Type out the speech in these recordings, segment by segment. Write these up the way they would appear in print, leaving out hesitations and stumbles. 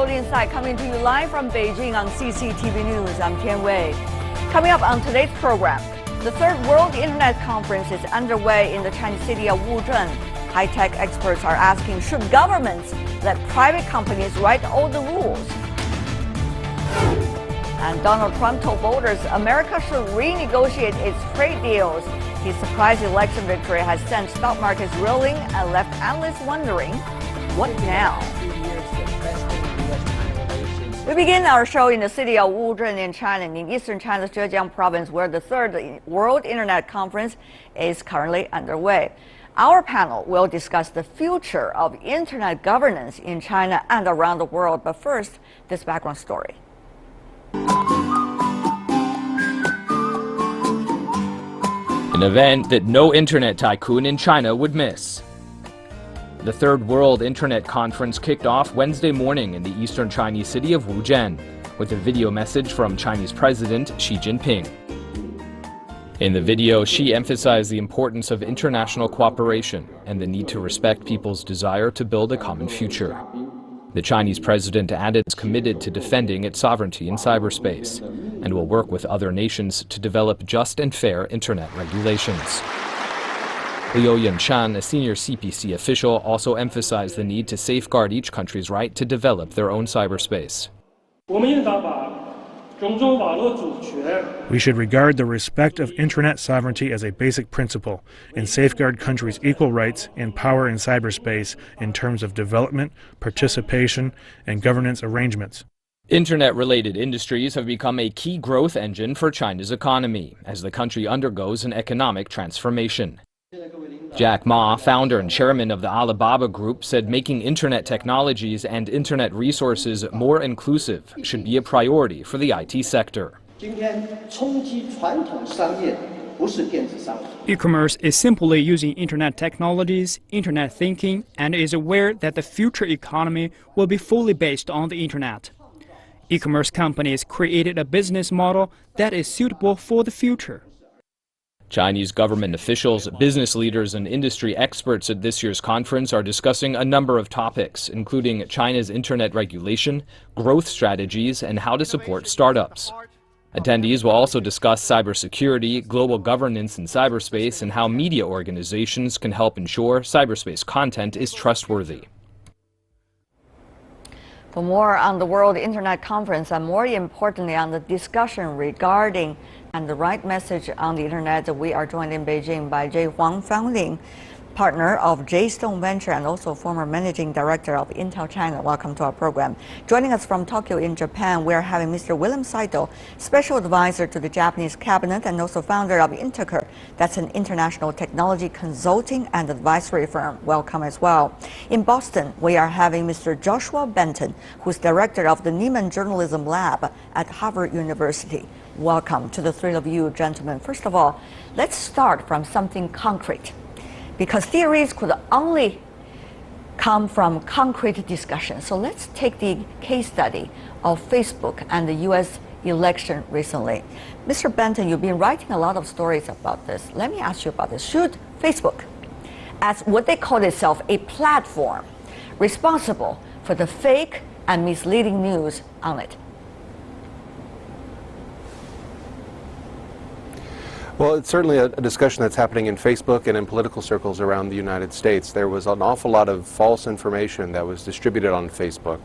World Insight coming to you live from Beijing on CCTV News. I'm Tian Wei. Coming up on today's program, the third World Internet Conference is underway in the Chinese city of Wuzhen. High-tech experts are asking, should governments let private companies write all the rules? And Donald Trump told voters America should renegotiate its trade deals. His surprise election victory has sent stock markets reeling and left analysts wondering, what now? We begin our show in the city of Wuzhen in China, in eastern China's Zhejiang province, where the third World Internet Conference is currently underway. Our panel will discuss the future of internet governance in China and around the world. But first, this background story. An event that no internet tycoon in China would miss. The third World Internet Conference kicked off Wednesday morning in the eastern Chinese city of Wuzhen, with a video message from Chinese President Xi Jinping. In the video, Xi emphasized the importance of international cooperation and the need to respect people's desire to build a common future. The Chinese president added it's committed to defending its sovereignty in cyberspace and will work with other nations to develop just and fair internet regulations. Liu Yingshan, a senior CPC official, also emphasized the need to safeguard each country's right to develop their own cyberspace. We should regard the respect of internet sovereignty as a basic principle and safeguard countries' equal rights and power in cyberspace in terms of development, participation, and governance arrangements. Internet-related industries have become a key growth engine for China's economy as the country undergoes an economic transformation. Jack Ma, founder and chairman of the Alibaba Group, said making internet technologies and internet resources more inclusive should be a priority for the IT sector. E-commerce is simply using internet technologies, internet thinking, and is aware that the future economy will be fully based on the internet. E-commerce companies created a business model that is suitable for the future. Chinese government officials, business leaders, and industry experts at this year's conference are discussing a number of topics, including China's internet regulation, growth strategies, and how to support startups. Attendees will also discuss cybersecurity, global governance in cyberspace, and how media organizations can help ensure cyberspace content is trustworthy. For more on the World Internet Conference and more importantly on the discussion regarding and the right message on the internet, we are joined in Beijing by Jay Huang, founding partner of Jaystone Venture and also former managing director of Intel China. Welcome to our program. Joining us from Tokyo in Japan, we're having Mr. William Saito, special advisor to the Japanese cabinet and also founder of Integer. That's an international technology consulting and advisory firm. Welcome as well. In Boston, we are having Mr. Joshua Benton, who's director of the Nieman Journalism Lab at Harvard University. Welcome to the three of you, gentlemen. First of all, let's start from something concrete, because theories could only come from concrete discussion. So let's take the case study of Facebook and the U.S. election recently. Mr. Benton, you've been writing a lot of stories about this. Let me ask you about this. Should Facebook, as what they call itself, a platform, responsible for the fake and misleading news on it? Well, it's certainly a discussion that's happening in Facebook and in political circles around the United States. There was an awful lot of false information that was distributed on Facebook.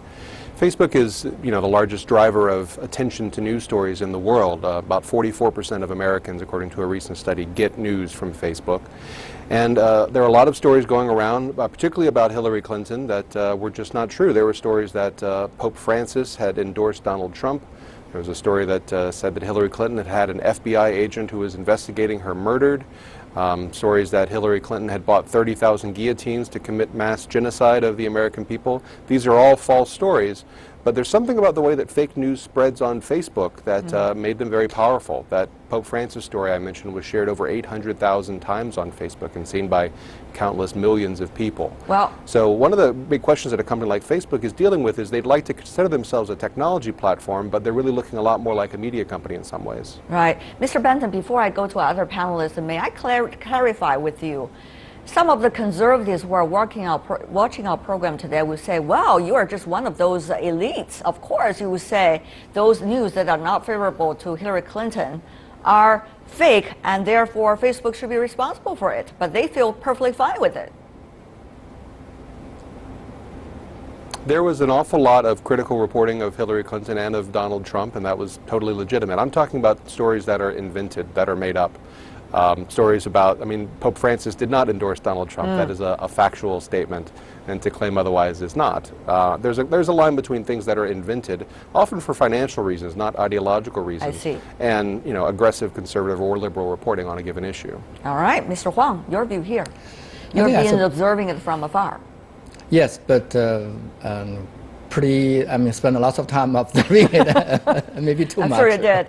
Facebook is, the largest driver of attention to news stories in the world. About 44% of Americans, according to a recent study, get news from Facebook. And there are a lot of stories going around, particularly about Hillary Clinton, that were just not true. There were stories that Pope Francis had endorsed Donald Trump. There was a story that said that Hillary Clinton had an FBI agent who was investigating her murdered. Stories that Hillary Clinton had bought 30,000 guillotines to commit mass genocide of the American people. These are all false stories. But there's something about the way that fake news spreads on Facebook that made them very powerful. That Pope Francis story I mentioned was shared over 800,000 times on Facebook and seen by countless millions of people. Well, so one of the big questions that a company like Facebook is dealing with is they'd like to consider themselves a technology platform, but they're really looking a lot more like a media company in some ways. Right. Mr. Benton, before I go to our other panelists, may I clarify with you? some of the conservatives who are watching our program today will say, well, you are just one of those elites. Of course, you would say those news that are not favorable to Hillary Clinton are fake, and therefore Facebook should be responsible for it. But they feel perfectly fine with it. There was an awful lot of critical reporting of Hillary Clinton and of Donald Trump, and that was totally legitimate. I'm talking about stories that are invented, that are made up. Stories about, I mean, Pope Francis did not endorse Donald Trump. That is a factual statement, and to claim otherwise is not. There's a line between things that are invented, often for financial reasons, not ideological reasons. I see. And, you know, aggressive conservative or liberal reporting on a given issue. All right, Mr. Huang, your view here. You're being observing it from afar. Yes, but spend a lot of time observing it, maybe too much. I'm sure you did.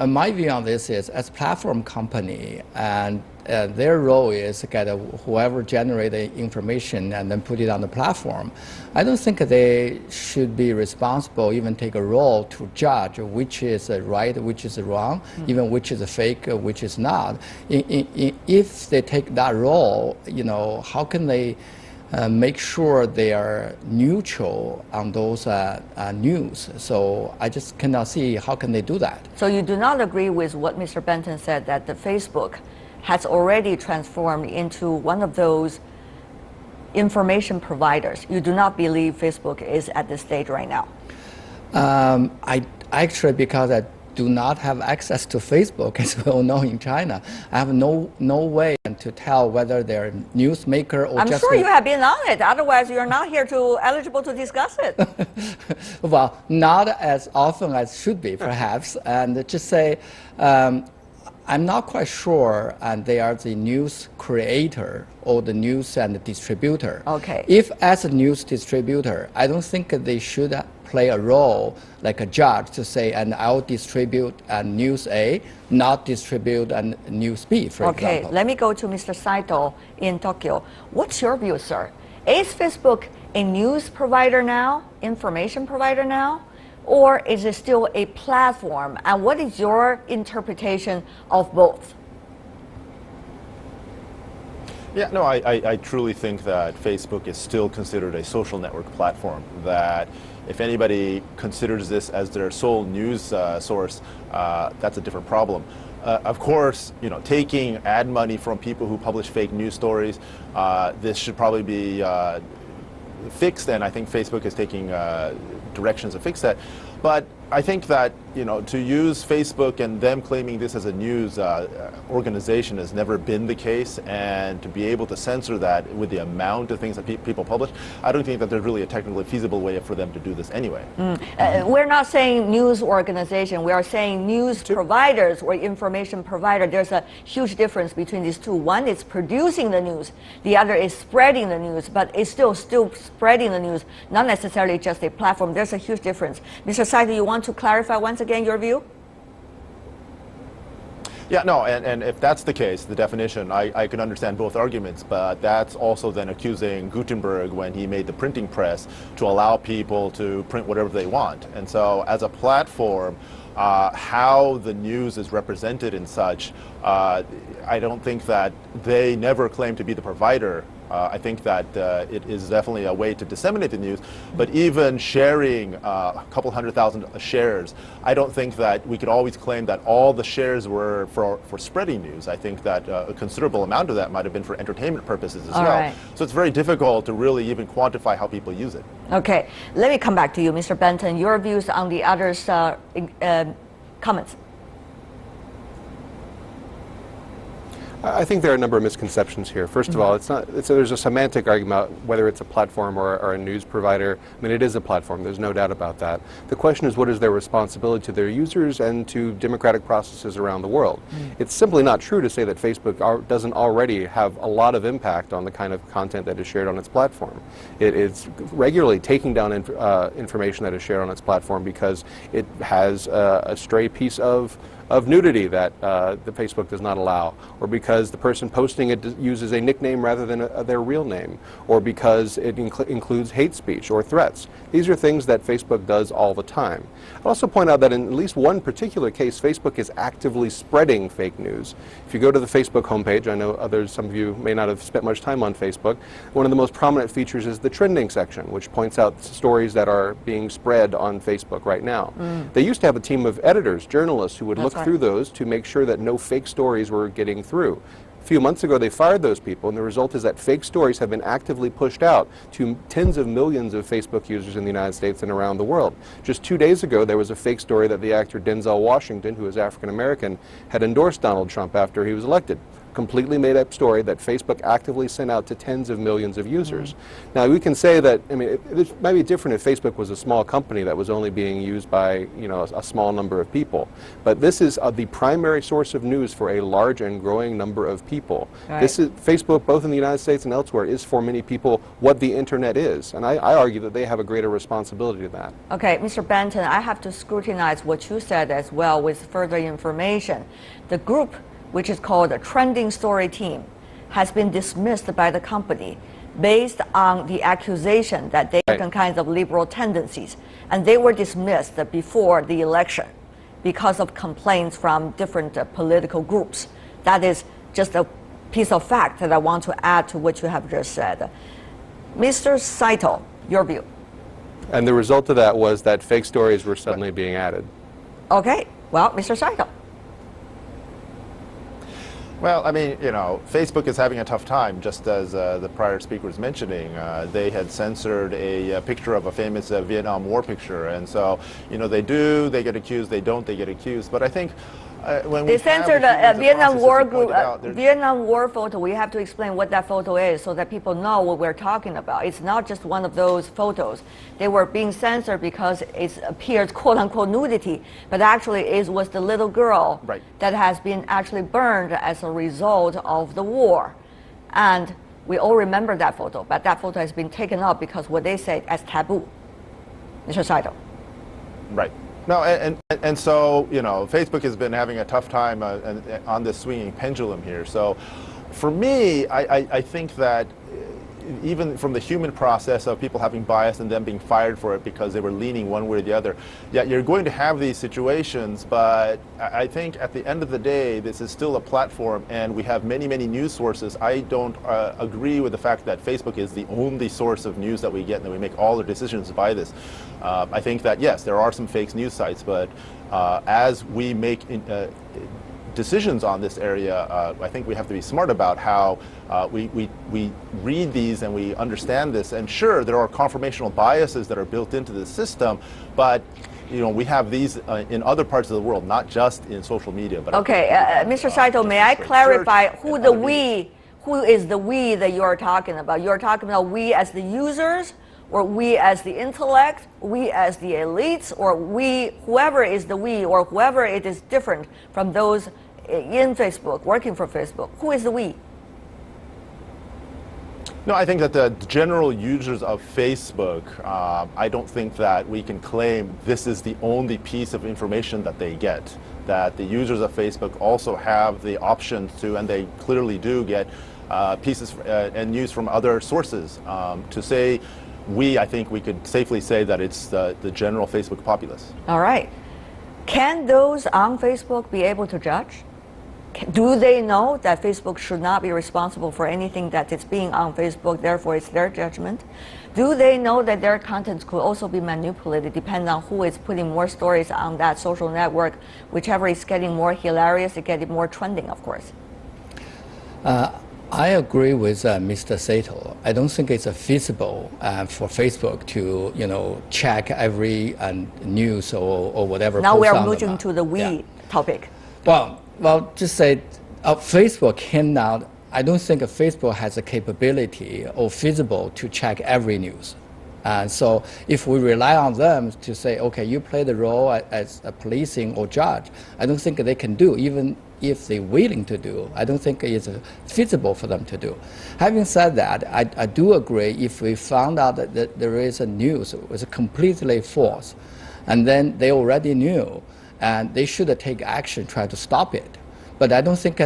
My view on this is, as a platform company, and their role is to get whoever generated information and then put it on the platform. I don't think they should be responsible, even take a role to judge which is right, which is wrong, even which is fake, which is not. If they take that role, you know, how can they make sure they are neutral on those news? So I just cannot see how can they do that. So you do not agree with what Mr. Benton said, that the Facebook has already transformed into one of those information providers. You do not believe Facebook is at this stage right now? I actually, because I do not have access to Facebook, as we all know in China, I have no way to tell whether they're a newsmaker or I'm just... sure you have been on it, otherwise you're not here eligible to discuss it. Well, not as often as should be, perhaps, and just say, I'm not quite sure, and they are the news creator or the news and distributor. Okay. If as a news distributor, I don't think they should play a role like a judge to say, and I'll distribute news A, not distribute news B, for example. Okay, let me go to Mr. Saito in Tokyo. What's your view, sir? Is Facebook a news provider now, information provider now? Or is it still a platform? And what is your interpretation of both? Yeah, no, I truly think that Facebook is still considered a social network platform, that if anybody considers this as their sole news source, that's a different problem. Of course, you know, taking ad money from people who publish fake news stories, this should probably be fixed, and I think Facebook is taking directions to fix that. But I think that, you know, to use Facebook and them claiming this as a news organization has never been the case, and to be able to censor that with the amount of things that people publish, I don't think that there's really a technically feasible way for them to do this anyway. We're not saying news organization, we are saying news providers or information provider. There's a huge difference between these two. One is producing the news, the other is spreading the news, but it's still spreading the news, not necessarily just a platform. There's a huge difference. Mr. Saito, you want to clarify once again your view? Yeah, no, and if that's the case, the definition, I can understand both arguments, but that's also then accusing Gutenberg when he made the printing press to allow people to print whatever they want. And so as a platform, how the news is represented and such, I don't think that they never claim to be the provider. I think that it is definitely a way to disseminate the news, but even sharing a couple 100,000 shares, I don't think that we could always claim that all the shares were for spreading news. I think that a considerable amount of that might have been for entertainment purposes as well. Right. So it's very difficult to really even quantify how people use it. Okay, let me come back to you, Mr. Benton. Your views on the others' comments. I think there are a number of misconceptions here. First of all, there's a semantic argument about whether it's a platform or a news provider. I mean, it is a platform. There's no doubt about that. The question is, what is their responsibility to their users and to democratic processes around the world? It's simply not true to say that Facebook doesn't already have a lot of impact on the kind of content that is shared on its platform. It is regularly taking down information that is shared on its platform because it has a stray piece of of nudity that the Facebook does not allow, or because the person posting it uses a nickname rather than their real name, or because it includes hate speech or threats. These are things that Facebook does all the time. I'll also point out that in at least one particular case, Facebook is actively spreading fake news. If you go to the Facebook homepage, I know some of you may not have spent much time on Facebook, one of the most prominent features is the trending section, which points out stories that are being spread on Facebook right now. They used to have a team of editors, journalists, who would look through those to make sure that no fake stories were getting through. A few months ago, they fired those people, and the result is that fake stories have been actively pushed out to tens of millions of Facebook users in the United States and around the world. Just 2 days ago, there was a fake story that the actor Denzel Washington, who is African American, had endorsed Donald Trump after he was elected. Completely made up story that Facebook actively sent out to tens of millions of users. Now we can say that, I mean, it might be different if Facebook was a small company that was only being used by, you know, a small number of people. But this is the primary source of news for a large and growing number of people. Right. This is Facebook, both in the United States and elsewhere, is for many people what the internet is. And I argue that they have a greater responsibility to that. Okay, Mr. Benton, I have to scrutinize what you said as well with further information. The group, which is called the Trending Story Team, has been dismissed by the company based on the accusation that they have certain kinds of liberal tendencies. And they were dismissed before the election because of complaints from different political groups. That is just a piece of fact that I want to add to what you have just said. Mr. Saito, your view. And the result of that was that fake stories were suddenly being added. Okay, well, Mr. Saito. Well, I mean, you know, Facebook is having a tough time, just as the prior speaker was mentioning. They had censored a picture of a famous Vietnam War picture, and so, you know, they get accused, they don't, they get accused. But I think when they censored a Vietnam War group, out, Vietnam War photo. We have to explain what that photo is so that people know what we're talking about. It's not just one of those photos. They were being censored because it appears quote unquote nudity, but actually it was the little girl that has been actually burned as a result of the war. And we all remember that photo, but that photo has been taken up because what they say as taboo. Mr. Saito. Right. No, and so, you know, Facebook has been having a tough time on this swinging pendulum here. So for me, I think that even from the human process of people having bias and then being fired for it because they were leaning one way or the other, yeah, you're going to have these situations, but I think at the end of the day, this is still a platform and we have many, many news sources. I don't agree with the fact that Facebook is the only source of news that we get and that we make all the decisions by this. I think that, yes, there are some fake news sites, but as we make decisions on this area, I think we have to be smart about how we read these and we understand this. And sure, there are confirmational biases that are built into the system, but you know, we have these in other parts of the world, not just in social media. But okay, Mr. Saito, may I clarify who is the we that you are talking about? You are talking about we as the users, or we as the intellect, we as the elites, or we, whoever is the we, or whoever it is different from those in Facebook, working for Facebook. Who is the we? No, I think that the general users of Facebook, I don't think that we can claim this is the only piece of information that they get. That the users of Facebook also have the option to, and they clearly do get pieces and news from other sources. To say we, I think we could safely say that it's the general Facebook populace. All right. Can those on Facebook be able to judge? Do they know that Facebook should not be responsible for anything that is being on Facebook, therefore it's their judgment? Do they know that their content could also be manipulated depending on who is putting more stories on that social network? Whichever is getting more hilarious, it getting more trending, of course. I agree with Mr. Saito. I don't think it's feasible for Facebook to, you know, check every news or whatever. Now we are moving to the we topic. Well, just say Facebook cannot. I don't think Facebook has the capability or feasible to check every news. And so if we rely on them to say, okay, you play the role as a policing or judge, I don't think they can do, even if they're willing to do. I don't think it's feasible for them to do. Having said that, I do agree if we found out that there is a news that was completely false, and then they already knew, and they should take action, try to stop it. But I don't think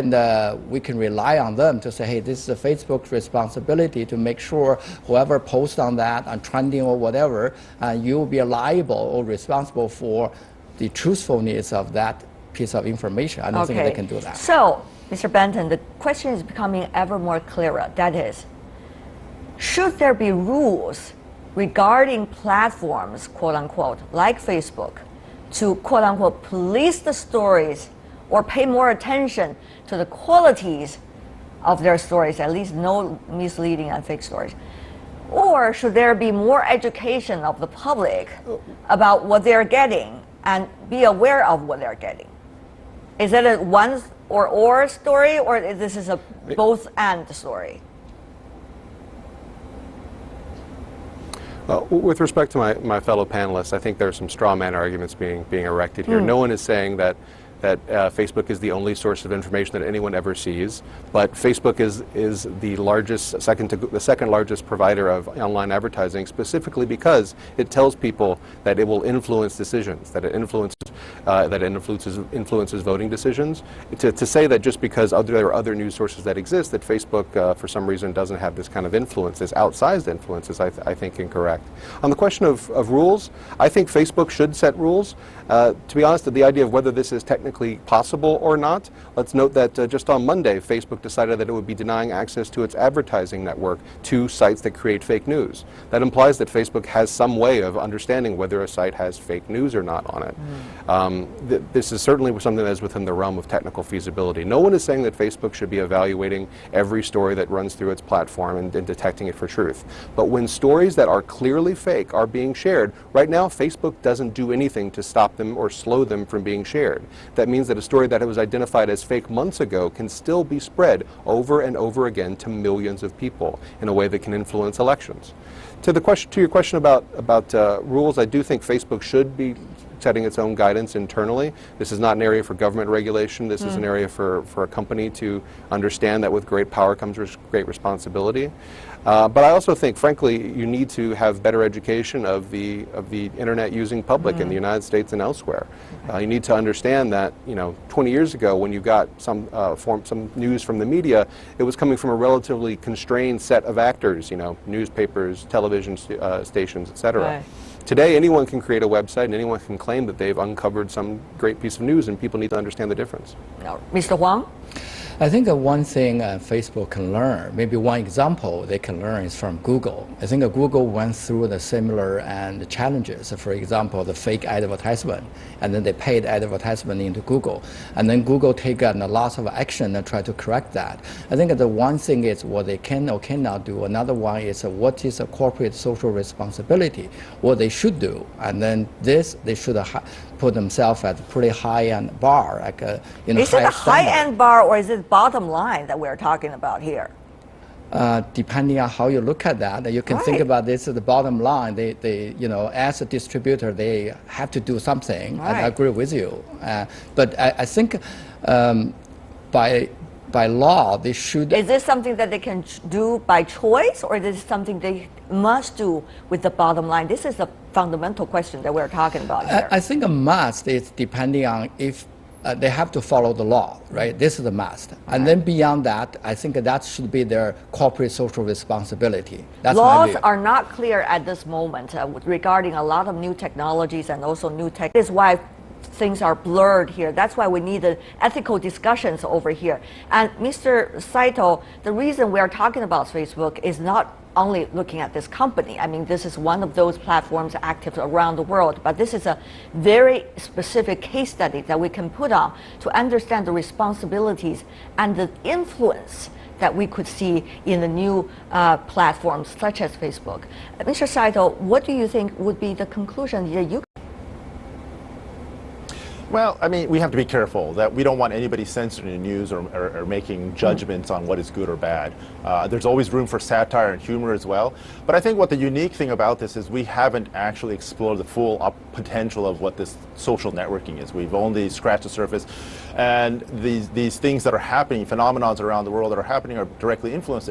we can rely on them to say, hey, this is Facebook's responsibility to make sure whoever posts on that, on trending or whatever, you will be liable or responsible for the truthfulness of that piece of information. I don't think they can do that. So, Mr. Benton, the question is becoming ever more clearer. That is, should there be rules regarding platforms, quote unquote, like Facebook, to quote unquote police the stories or pay more attention to the qualities of their stories, at least no misleading and fake stories? Or should there be more education of the public about what they're getting and be aware of what they're getting? Is it a one or story, or this is a both and story? With respect to my fellow panelists, I think there are some straw man arguments being erected here. No one is saying that Facebook is the only source of information that anyone ever sees, but Facebook is the second largest provider of online advertising, specifically because it tells people that it will influence decisions, that it influences voting decisions. To say that just because there are other news sources that exist, that Facebook for some reason doesn't have this kind of influence, this outsized influence, is I think incorrect. On the question of rules, I think Facebook should set rules. To be honest, the idea of whether this is technically possible or not, let's note that just on Monday, Facebook decided that it would be denying access to its advertising network to sites that create fake news. That implies that Facebook has some way of understanding whether a site has fake news or not on it. This is certainly something that is within the realm of technical feasibility. No one is saying that Facebook should be evaluating every story that runs through its platform and detecting it for truth. But when stories that are clearly fake are being shared, right now Facebook doesn't do anything to stop them or slow them from being shared. That means that a story that was identified as fake months ago can still be spread over and over again to millions of people in a way that can influence elections. To your question about rules, I do think Facebook should be setting its own guidance internally. This is not an area for government regulation. This is an area for a company to understand that with great power comes great responsibility. But I also think, frankly, you need to have better education of the internet using public in the United States and elsewhere. You need to understand that 20 years ago, when you got some news from the media, it was coming from a relatively constrained set of actors. Newspapers, television stations, etc. Right. Today, anyone can create a website and anyone can claim that they've uncovered some great piece of news, and people need to understand the difference. No. Mr. Huang? I think one thing Facebook can learn, maybe one example they can learn is from Google. I think Google went through the similar challenges. For example, the fake advertisement, and then they paid advertisement into Google. And then Google taken a lot of action and try to correct that. I think the one thing is what they can or cannot do. Another one is what is a corporate social responsibility, what they should do. And then they should put themselves at a pretty high-end bar. Is it a high-end bar, or is it bottom line that we're talking about here? Depending on how you look at that, you can think about this as the bottom line. They as a distributor, they have to do something. Right. I agree with you. But I think by law, they should. Is this something that they can do by choice, or is this something they must do with the bottom line? This is the fundamental question that we're talking about here. I think a must is depending on if they have to follow the law, right? This is a must. And then beyond that, I think that should be their corporate social responsibility. That's Laws are not clear at this moment regarding a lot of new technologies and also new tech. This is why things are blurred here. That's why we need the ethical discussions over here. And Mr. Saito, the reason we are talking about Facebook is not only looking at this company. I mean, this is one of those platforms active around the world, but this is a very specific case study that we can put on to understand the responsibilities and the influence that we could see in the new platforms such as Facebook. Mr. Saito, what do you think would be the conclusion that you? Well, I mean, we have to be careful that we don't want anybody censoring news or making judgments on what is good or bad. There's always room for satire and humor as well. But I think what the unique thing about this is we haven't actually explored the full potential of what this social networking is. We've only scratched the surface. And these things that are happening, phenomenons around the world that are happening, are directly influenced.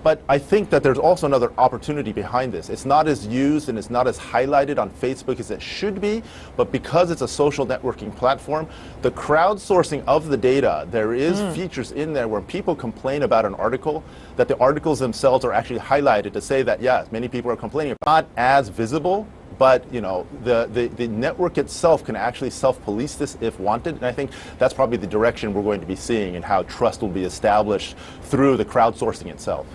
But I think that there's also another opportunity behind this. It's not as used and it's not as highlighted on Facebook as it should be, but because it's a social networking platform, the crowdsourcing of the data, there is features in there where people complain about an article, that the articles themselves are actually highlighted to say that, yes, many people are complaining. Not as visible, but the network itself can actually self-police this if wanted, and I think that's probably the direction we're going to be seeing and how trust will be established through the crowdsourcing itself.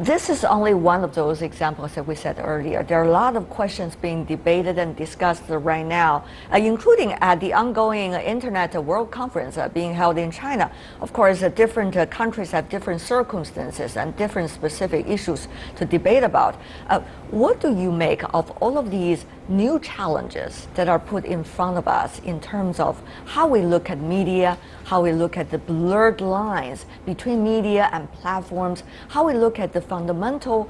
This is only one of those examples that we said earlier. There are a lot of questions being debated and discussed right now, including at the ongoing Internet World Conference being held in China. Of course, different countries have different circumstances and different specific issues to debate about. What do you make of all of these new challenges that are put in front of us in terms of how we look at media, how we look at the blurred lines between media and platforms, how we look at the fundamental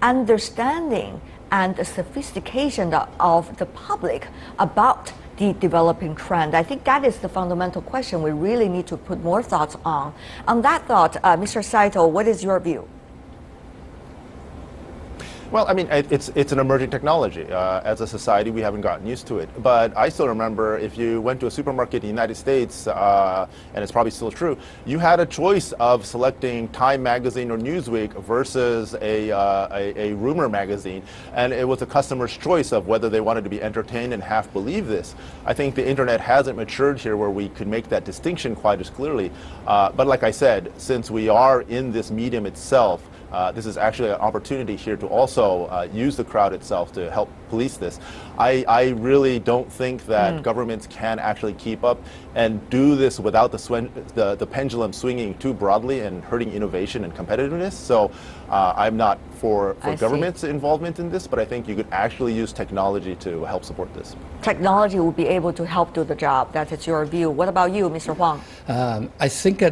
understanding and the sophistication of the public about the developing trend? I think that is the fundamental question we really need to put more thoughts on. On that thought, Mr. Saito, what is your view? Well, I mean, it's an emerging technology. As a society, we haven't gotten used to it. But I still remember if you went to a supermarket in the United States, and it's probably still true, you had a choice of selecting Time Magazine or Newsweek versus a rumor magazine. And it was a customer's choice of whether they wanted to be entertained and half believe this. I think the internet hasn't matured here where we could make that distinction quite as clearly. But like I said, since we are in this medium itself, this is actually an opportunity here to also use the crowd itself to help police this. I really don't think that governments can actually keep up and do this without the pendulum swinging too broadly and hurting innovation and competitiveness. So I'm not for government's involvement in this, but I think you could actually use technology to help support this. Technology will be able to help do the job. That is your view. What about you, Mr. Huang? I think I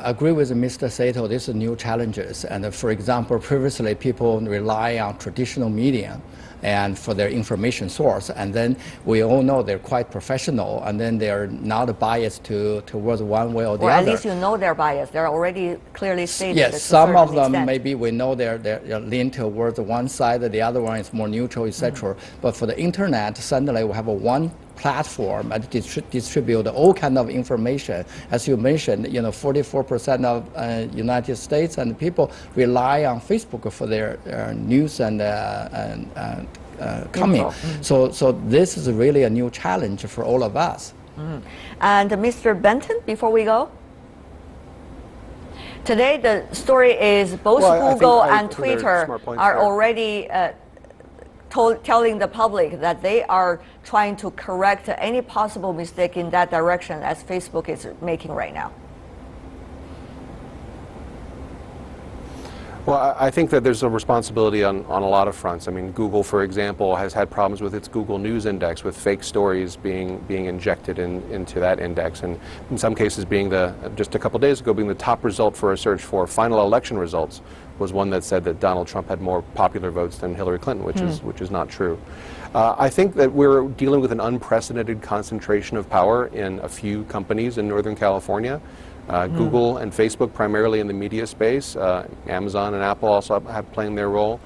agree with Mr. Saito. These are new challenges. And for example, previously people rely on traditional media and for their information source, and then we all know they're quite professional, and then they're not biased towards one way or the other. Or at least you know they're biased. They're already clearly stated. Yes, some of them maybe we know they're lean towards one side, the other one is more neutral, etc. But for the internet, suddenly we have a one platform and distribute all kind of information. As you mentioned, 44% of United States and people rely on Facebook for their news and coming. So this is really a new challenge for all of us. And Mr. Benton, before we go? Today the story is both Google and Twitter are already telling the public that they are trying to correct any possible mistake in that direction as Facebook is making right now. Well, I think that there's a responsibility on a lot of fronts. I mean, Google, for example, has had problems with its Google News Index, with fake stories being injected into that index, and in some cases being just a couple days ago, being the top result for a search for final election results was one that said that Donald Trump had more popular votes than Hillary Clinton, which is not true. I think that we're dealing with an unprecedented concentration of power in a few companies in Northern California. Google and Facebook primarily in the media space. Amazon and Apple also have playing their role.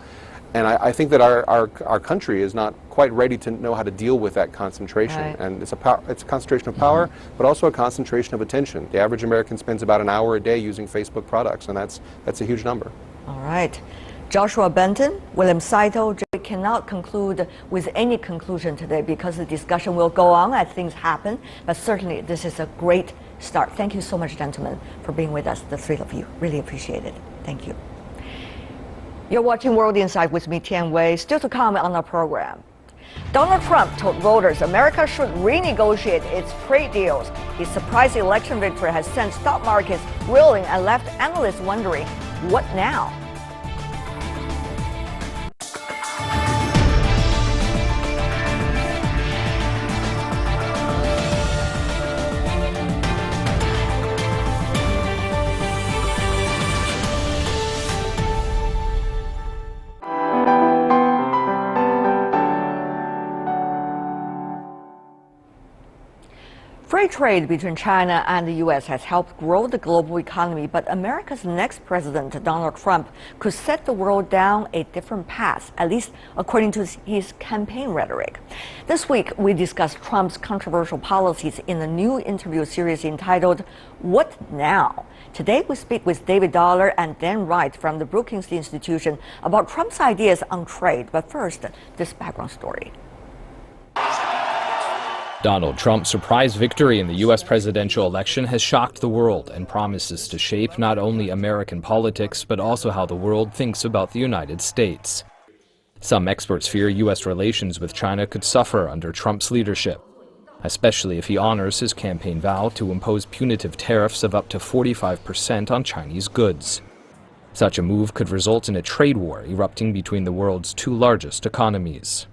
And I think that our country is not quite ready to know how to deal with that concentration. Right. And it's a concentration of power, but also a concentration of attention. The average American spends about an hour a day using Facebook products, and that's a huge number. All right. Joshua Benton, William Saito, we cannot conclude with any conclusion today because the discussion will go on as things happen, but certainly this is a great start. Thank you so much, gentlemen, for being with us, the three of you. Really appreciate it. Thank you. You're watching World Insight with me, Tian Wei. Still to come on our program. Donald Trump told voters America should renegotiate its trade deals. His surprise election victory has sent stock markets reeling and left analysts wondering, what now? Free trade between China and the U.S. has helped grow the global economy, but America's next president, Donald Trump, could set the world down a different path, at least according to his campaign rhetoric. This week, we discuss Trump's controversial policies in the new interview series entitled, What Now? Today, we speak with David Dollar and Dan Wright from the Brookings Institution about Trump's ideas on trade. But first, this background story. Donald Trump's surprise victory in the U.S. presidential election has shocked the world and promises to shape not only American politics, but also how the world thinks about the United States. Some experts fear U.S. relations with China could suffer under Trump's leadership, especially if he honors his campaign vow to impose punitive tariffs of up to 45% on Chinese goods. Such a move could result in a trade war erupting between the world's two largest economies.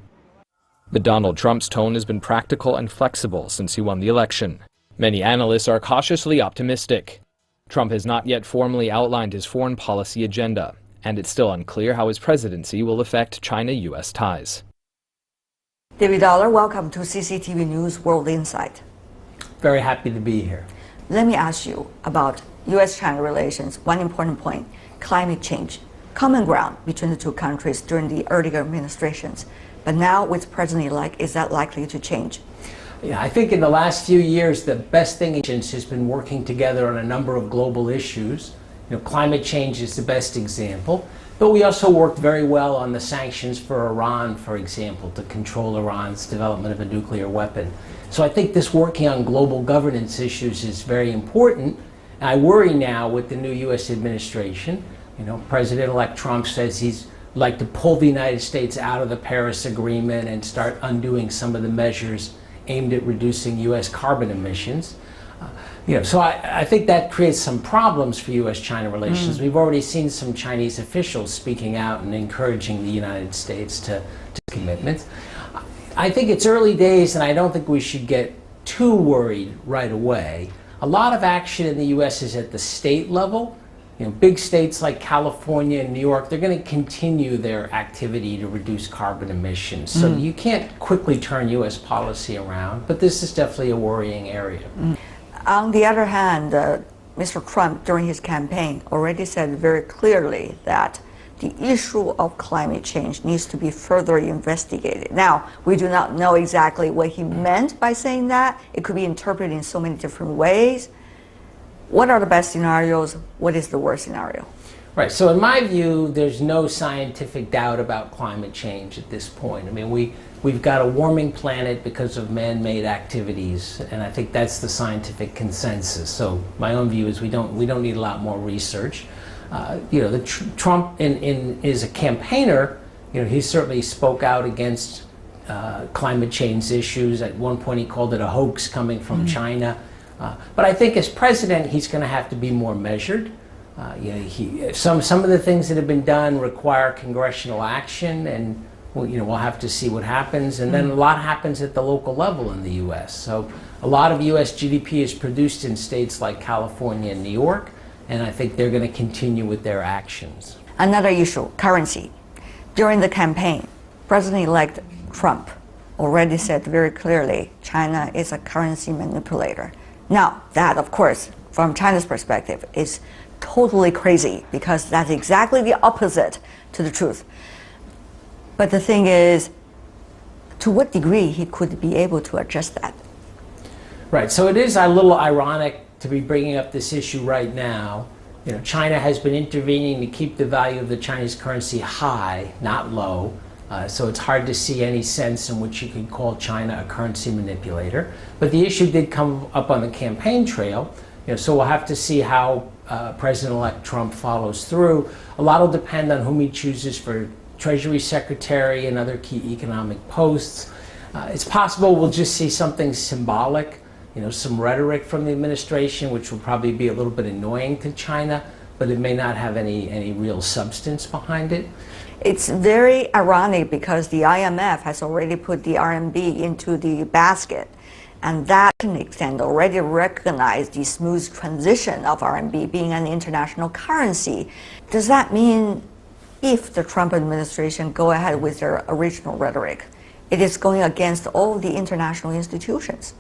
But Donald Trump's tone has been practical and flexible since he won the election. Many analysts are cautiously optimistic. Trump has not yet formally outlined his foreign policy agenda, and it's still unclear how his presidency will affect China-U.S. ties. David Dollar, welcome to CCTV News World Insight. Very happy to be here. Let me ask you about U.S.-China relations. One important point, climate change. Common ground between the two countries during the earlier administrations. But now with President-elect, is that likely to change? Yeah, I think in the last few years, the best thing has been working together on a number of global issues. Climate change is the best example. But we also worked very well on the sanctions for Iran, for example, to control Iran's development of a nuclear weapon. So I think this working on global governance issues is very important. I worry now with the new U.S. administration. President-elect Trump says he's like to pull the United States out of the Paris Agreement and start undoing some of the measures aimed at reducing U.S. carbon emissions. So I think that creates some problems for U.S.-China relations. We've already seen some Chinese officials speaking out and encouraging the United States to commitments. I think it's early days, and I don't think we should get too worried right away. A lot of action in the U.S. is at the state level. Big states like California and New York, they're going to continue their activity to reduce carbon emissions. So you can't quickly turn U.S. policy around, but this is definitely a worrying area. On the other hand, Mr. Trump, during his campaign, already said very clearly that the issue of climate change needs to be further investigated. Now, we do not know exactly what he meant by saying that. It could be interpreted in so many different ways. What are the best scenarios? What is the worst scenario? Right. So in my view, there's no scientific doubt about climate change at this point. I mean, we've got a warming planet because of man-made activities, and I think that's the scientific consensus. So my own view is we don't need a lot more research. Trump is a campaigner. He certainly spoke out against climate change issues. At one point, he called it a hoax coming from China. But I think as president, he's going to have to be more measured. Some of the things that have been done require congressional action, and we'll have to see what happens. And then a lot happens at the local level in the U.S. So a lot of U.S. GDP is produced in states like California and New York, and I think they're going to continue with their actions. Another issue, currency. During the campaign, President-elect Trump already said very clearly China is a currency manipulator. Now, that, of course, from China's perspective, is totally crazy because that's exactly the opposite to the truth. But the thing is, to what degree he could be able to adjust that? Right. So it is a little ironic to be bringing up this issue right now. China has been intervening to keep the value of the Chinese currency high, not low. So it's hard to see any sense in which you could call China a currency manipulator. But the issue did come up on the campaign trail. So we'll have to see how President-elect Trump follows through. A lot will depend on whom he chooses for Treasury Secretary and other key economic posts. It's possible we'll just see something symbolic, some rhetoric from the administration, which will probably be a little bit annoying to China, but it may not have any real substance behind it. It's very ironic because the IMF has already put the RMB into the basket, and that to an extent already recognized the smooth transition of RMB being an international currency. Does that mean if the Trump administration go ahead with their original rhetoric, it is going against all the international institutions?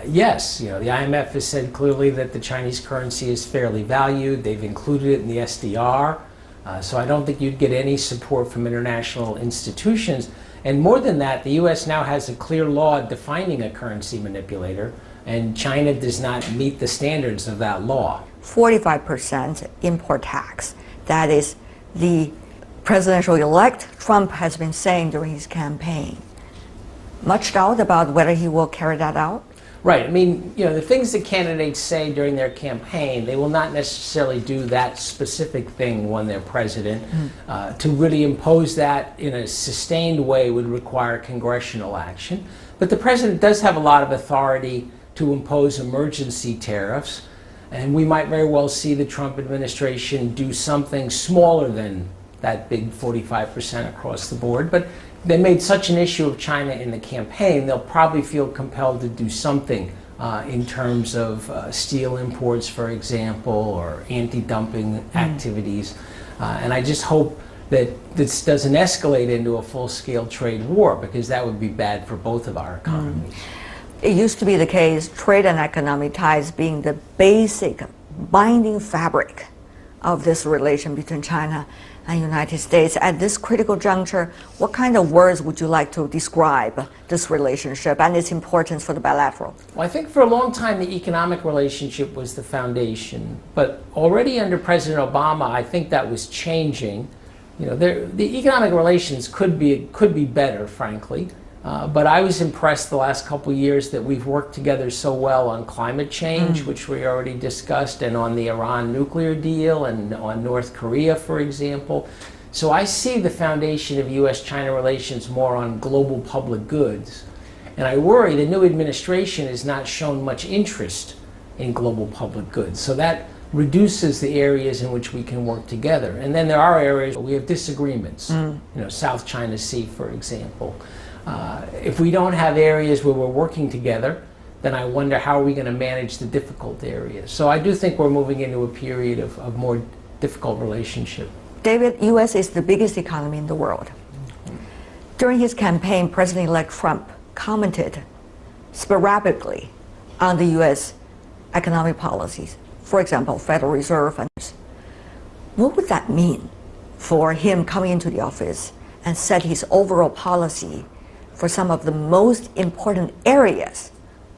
Yes, the IMF has said clearly that the Chinese currency is fairly valued. They've included it in the SDR. So I don't think you'd get any support from international institutions. And more than that, the U.S. now has a clear law defining a currency manipulator, and China does not meet the standards of that law. 45% import tax. That is the presidential-elect Trump has been saying during his campaign. Much doubt about whether he will carry that out? Right. I mean, the things that candidates say during their campaign, they will not necessarily do that specific thing when they're president. To really impose that in a sustained way would require congressional action. But the president does have a lot of authority to impose emergency tariffs. And we might very well see the Trump administration do something smaller than that big 45% across the board. But they made such an issue of China in the campaign, they'll probably feel compelled to do something in terms of steel imports, for example, or anti-dumping activities. And I just hope that this doesn't escalate into a full-scale trade war, because that would be bad for both of our economies. It used to be the case, trade and economic ties being the basic binding fabric of this relation between China and United States. At this critical juncture, what kind of words would you like to describe this relationship and its importance for the bilateral? Well, I think for a long time the economic relationship was the foundation, but already under President Obama, I think that was changing. The economic relations could be better, frankly. But I was impressed the last couple of years that we've worked together so well on climate change, which we already discussed, and on the Iran nuclear deal, and on North Korea, for example. So I see the foundation of U.S.-China relations more on global public goods. And I worry the new administration has not shown much interest in global public goods. So that reduces the areas in which we can work together. And then there are areas where we have disagreements, South China Sea, for example. If we don't have areas where we're working together, then I wonder how are we going to manage the difficult areas. So I do think we're moving into a period of more difficult relationship. David, U.S. is the biggest economy in the world. During his campaign, President-elect Trump commented sporadically on the U.S. economic policies. For example, Federal Reserve funds. What would that mean for him coming into the office and set his overall policy for some of the most important areas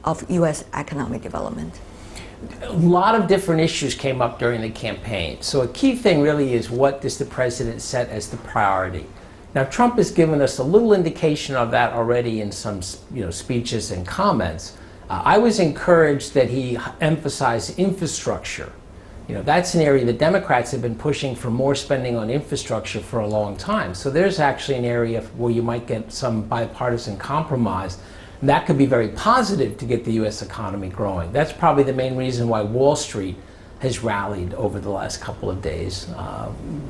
of U.S. economic development? A lot of different issues came up during the campaign. So a key thing really is, what does the president set as the priority? Now, Trump has given us a little indication of that already in some speeches and comments. I was encouraged that he emphasized infrastructure. That's an area the Democrats have been pushing for more spending on infrastructure for a long time. So there's actually an area where you might get some bipartisan compromise. And that could be very positive to get the U.S. economy growing. That's probably the main reason why Wall Street has rallied over the last couple of days,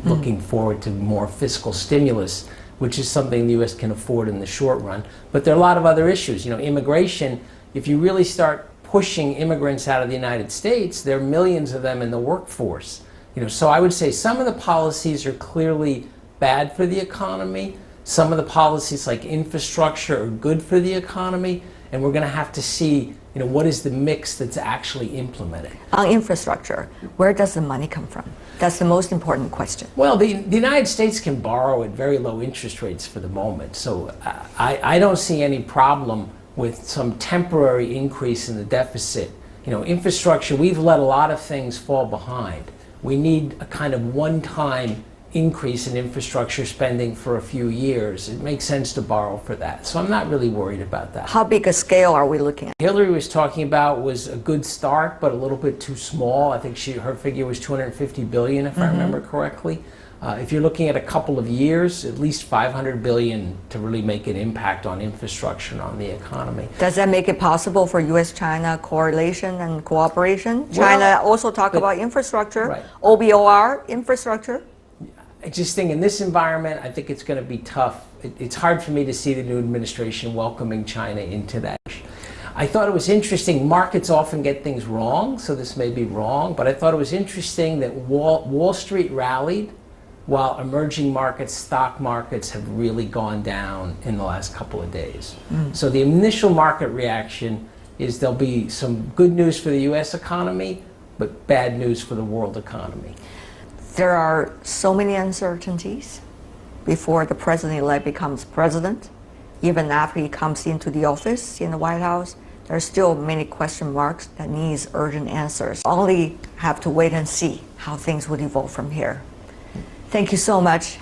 looking forward to more fiscal stimulus, which is something the U.S. can afford in the short run. But there are a lot of other issues. Immigration, if you really start pushing immigrants out of the United States, there are millions of them in the workforce. So I would say some of the policies are clearly bad for the economy. Some of the policies like infrastructure are good for the economy, and we're going to have to see, what is the mix that's actually implemented. On infrastructure, where does the money come from? That's the most important question. Well, the United States can borrow at very low interest rates for the moment, so I don't see any problem with some temporary increase in the deficit. Infrastructure, we've let a lot of things fall behind. We need a kind of one-time increase in infrastructure spending for a few years. It makes sense to borrow for that. So I'm not really worried about that. How big a scale are we looking at? Hillary was talking about was a good start, but a little bit too small. I think her figure was $250 billion, if I remember correctly. If you're looking at a couple of years, at least $500 billion to really make an impact on infrastructure and on the economy. Does that make it possible for U.S.-China correlation and cooperation? China also talk about infrastructure, right. OBOR, infrastructure. I just think in this environment, I think it's going to be tough. It's hard for me to see the new administration welcoming China into that. I thought it was interesting. Markets often get things wrong, so this may be wrong, but I thought it was interesting that Wall Street rallied while emerging markets, stock markets, have really gone down in the last couple of days. So the initial market reaction, is there'll be some good news for the U.S. economy, but bad news for the world economy. There are so many uncertainties before the president-elect becomes president. Even after he comes into the office in the White House, there are still many question marks that needs urgent answers. Only have to wait and see how things would evolve from here. Thank you so much,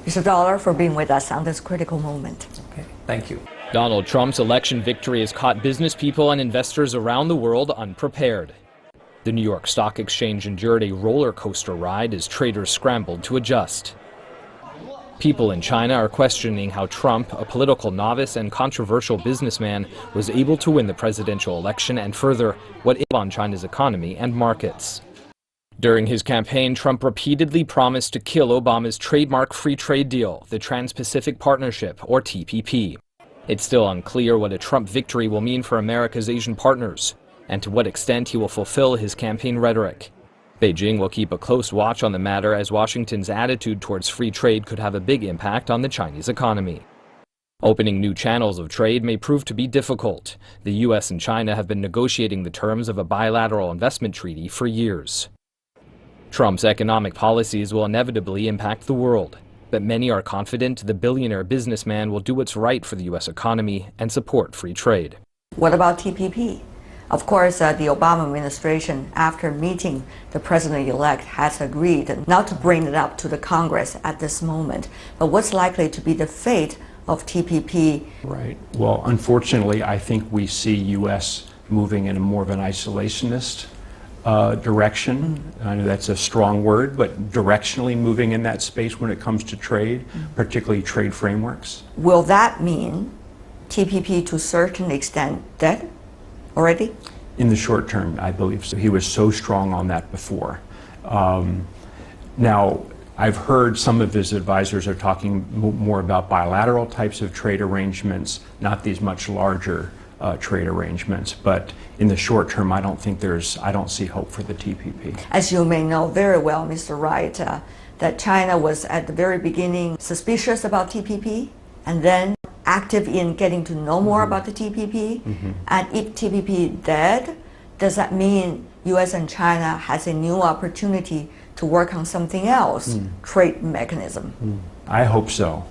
Mr. Dollar, for being with us on this critical moment. Okay, thank you. Donald Trump's election victory has caught business people and investors around the world unprepared. The New York Stock Exchange endured a roller coaster ride as traders scrambled to adjust. People in China are questioning how Trump, a political novice and controversial businessman, was able to win the presidential election, and further, what it on China's economy and markets. During his campaign, Trump repeatedly promised to kill Obama's trademark free trade deal, the Trans-Pacific Partnership, or TPP. It's still unclear what a Trump victory will mean for America's Asian partners, and to what extent he will fulfill his campaign rhetoric. Beijing will keep a close watch on the matter, as Washington's attitude towards free trade could have a big impact on the Chinese economy. Opening new channels of trade may prove to be difficult. The U.S. and China have been negotiating the terms of a bilateral investment treaty for years. Trump's economic policies will inevitably impact the world, but many are confident the billionaire businessman will do what's right for the U.S. economy and support free trade. What about TPP? Of course, the Obama administration, after meeting the president-elect, has agreed not to bring it up to the Congress at this moment. But what's likely to be the fate of TPP? Right. Well, unfortunately, I think we see U.S. moving in a more of an isolationist direction. I know that's a strong word, but directionally moving in that space when it comes to trade, particularly trade frameworks. Will that mean TPP to a certain extent dead already? In the short term, I believe so. He was so strong on that before. Now, I've heard some of his advisors are talking more about bilateral types of trade arrangements, not these much larger trade arrangements. But in the short term, I don't see hope for the TPP. As you may know very well, Mr. Wright, that China was at the very beginning suspicious about TPP, and then active in getting to know more about the TPP. And if TPP dead, does that mean U.S. and China has a new opportunity to work on something else, trade mechanism? I hope so.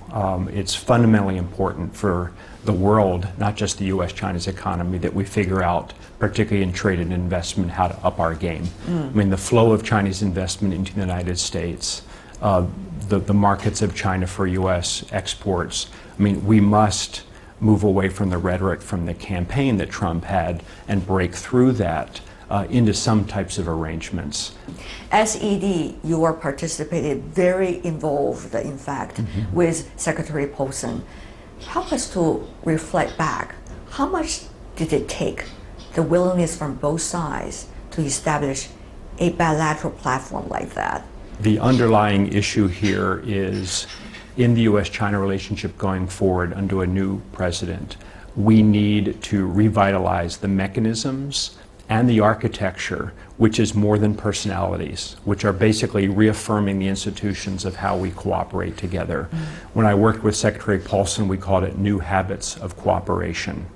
It's fundamentally important for the world, not just the U.S. China's economy, that we figure out, particularly in trade and investment, how to up our game. I mean, the flow of Chinese investment into the United States, the markets of China for U.S. exports. I mean, we must move away from the rhetoric from the campaign that Trump had and break through that into some types of arrangements. SED, you were participated, very involved, in fact, with Secretary Paulson. Help us to reflect back. How much did it take, the willingness from both sides, to establish a bilateral platform like that? The underlying issue here is, in the U.S.-China relationship going forward under a new president, we need to revitalize the mechanisms and the architecture, which is more than personalities, which are basically reaffirming the institutions of how we cooperate together. When I worked with Secretary Paulson, we called it New Habits of Cooperation.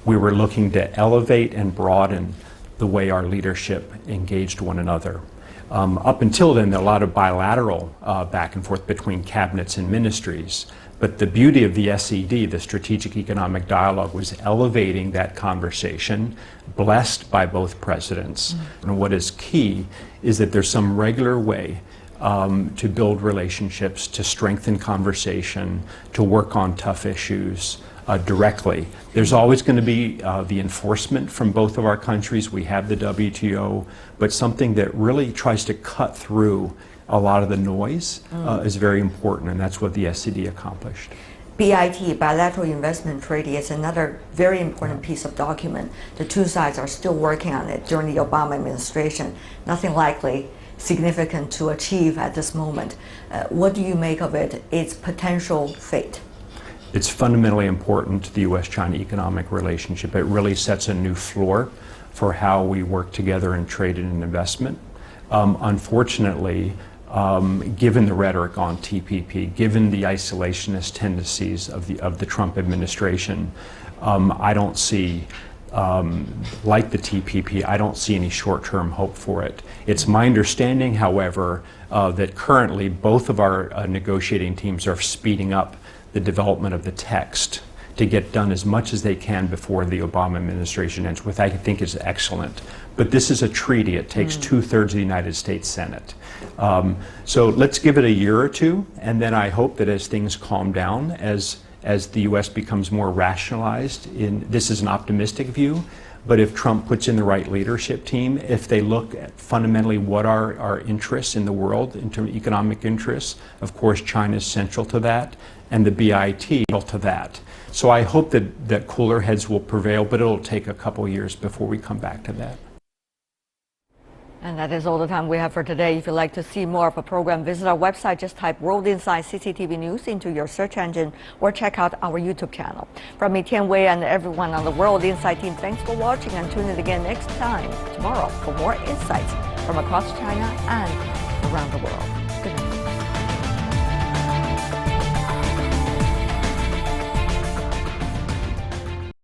We were looking to elevate and broaden the way our leadership engaged one another. Up until then, there were a lot of bilateral back and forth between cabinets and ministries. But the beauty of the SED, the Strategic Economic Dialogue, was elevating that conversation, blessed by both presidents. And what is key is that there's some regular way to build relationships, to strengthen conversation, to work on tough issues directly. There's always going to be the enforcement from both of our countries. We have the WTO, but something that really tries to cut through a lot of the noise is very important, and that's what the SED accomplished. BIT, Bilateral Investment Treaty, is another very important piece of document. The two sides are still working on it during the Obama administration. Nothing likely significant to achieve at this moment. What do you make of it, its potential fate? It's fundamentally important to the U.S.-China economic relationship. It really sets a new floor for how we work together in trade and investment. Unfortunately, given the rhetoric on TPP, given the isolationist tendencies of the Trump administration, I don't see like the TPP, I don't see any short-term hope for it. It's my understanding, however, that currently both of our negotiating teams are speeding up the development of the text to get done as much as they can before the Obama administration ends, which I think is excellent. But this is a treaty. It takes 2/3 of the United States Senate. So let's give it a year or two, and then I hope that as things calm down, as the U.S. becomes more rationalized, this is an optimistic view, but if Trump puts in the right leadership team, if they look at fundamentally what are our interests in the world, in terms of economic interests, of course China is central to that, and the BIT central to that. So I hope that cooler heads will prevail, but it'll take a couple years before we come back to that. And that is all the time we have for today. If you'd like to see more of a program, visit our website. Just type World Insight CCTV News into your search engine or check out our YouTube channel. From me, Tian Wei, and everyone on the World Insight team, thanks for watching, and tune in again next time tomorrow for more insights from across China and around the world.